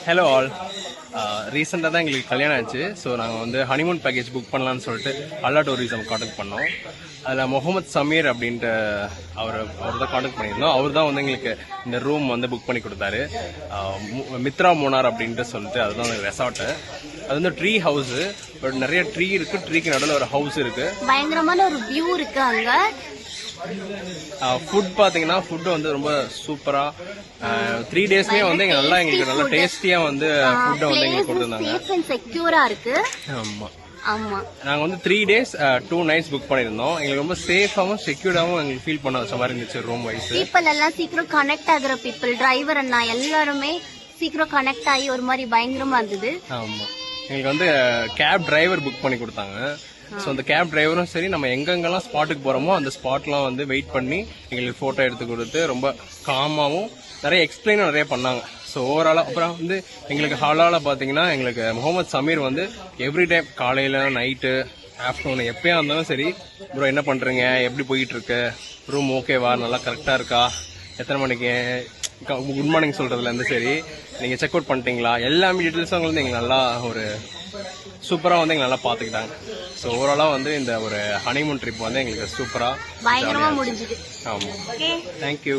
Hello all. ரீசெண்டாக தான் எங்களுக்கு கல்யாணம் ஆச்சு. ஸோ நாங்கள் வந்து ஹனிமூன் பேக்கேஜ் புக் பண்ணலான்னு சொல்லிட்டு அல்லா டூரிசம் காண்டாக்ட் பண்ணோம். அதில் முகமது சமீர் அப்படின்ட்டு அவர் தான் காண்டாக்ட் பண்ணியிருந்தோம். அவர் தான் வந்து எங்களுக்கு இந்த ரூம் வந்து புக் பண்ணி கொடுத்தாரு. மித்ரா மூனார் அப்படின்ட்டு சொல்லிட்டு அதுதான் ரெசார்ட்டு. அது வந்து ட்ரீ ஹவுஸு. பட் நிறைய ட்ரீ இருக்கு. ட்ரீக்கு நடுவில் ஒரு ஹவுஸ் இருக்கு. பயங்கரமான ஒரு வியூ இருக்கு அங்க. ஃபுட் பாத்தீங்கன்னா ஃபுட் வந்து ரொம்ப சூப்பரா 3 டேஸ்லயே வந்து எங்களுக்கு நல்லா டேஸ்டியா வந்து ஃபுட் வந்து எங்களுக்கு கொடுத்திருந்தாங்க. சேஃப் அண்ட் செக்யூரா இருக்கு. ஆமா ஆமா, நாங்க வந்து 3 டேஸ் 2 நைட்ஸ் புக் பண்ணிருந்தோம். எங்களுக்கு ரொம்ப சேஃபாவும் செக்யூர்டாவும் எங்களுக்கு ஃபீல் பண்ண வச்ச மாதிரி இருந்துச்சு ரூம் வைஸ். பீப்பிள் எல்லாம் சீக்கிரம் கனெக்ட் ஆகுற பீப்பிள், டிரைவர் அண்ணா எல்லாருமே சீக்கிரம் கனெக்ட் ஆகி ஒரு மாதிரி பயங்கரமா இருந்தது. ஆமா, எங்களுக்கு வந்து கேப் டிரைவர் புக் பண்ணி கொடுத்தாங்க. ஸோ அந்த கேப் டிரைவரும் சரி, நம்ம எங்கெங்கெல்லாம் ஸ்பாட்டுக்கு போறோமோ அந்த ஸ்பாட்லாம் வந்து வெயிட் பண்ணி எங்களுக்கு போட்டோ எடுத்து கொடுத்து ரொம்ப காமாவும் நிறைய எக்ஸ்பிளைனும் நிறைய பண்ணாங்க. ஸோ ஓவராலா அப்புறம் வந்து எங்களுக்கு ஹாலால பாத்தீங்கன்னா எங்களுக்கு முகமது சமீர் வந்து எவ்ரி டைம் காலையில நைட்டு ஆஃப்டர்நூன் எப்பயா இருந்தாலும் சரி, ப்ரோ என்ன பண்றீங்க, எப்படி போயிட்டு இருக்கு, ரூம் ஓகேவா, நல்லா கரெக்டா இருக்கா, எத்தனை மணிக்கு குட் மார்னிங் சொல்றதுல இருந்து சரி, நீங்க செக் அவுட் பண்ணிட்டீங்களா, எல்லாமே டீட்டெயில்ஸும் வந்து எங்களுக்கு நல்லா ஒரு சூப்பரா வந்து எங்க நல்லா பாத்துக்கிட்டாங்க. ஸோ ஓவராலா வந்து இந்த ஒரு ஹனிமூன் ட்ரிப் வந்து எங்களுக்கு சூப்பரா பயங்கரமா முடிஞ்சது. ஆமா, தேங்க்யூ.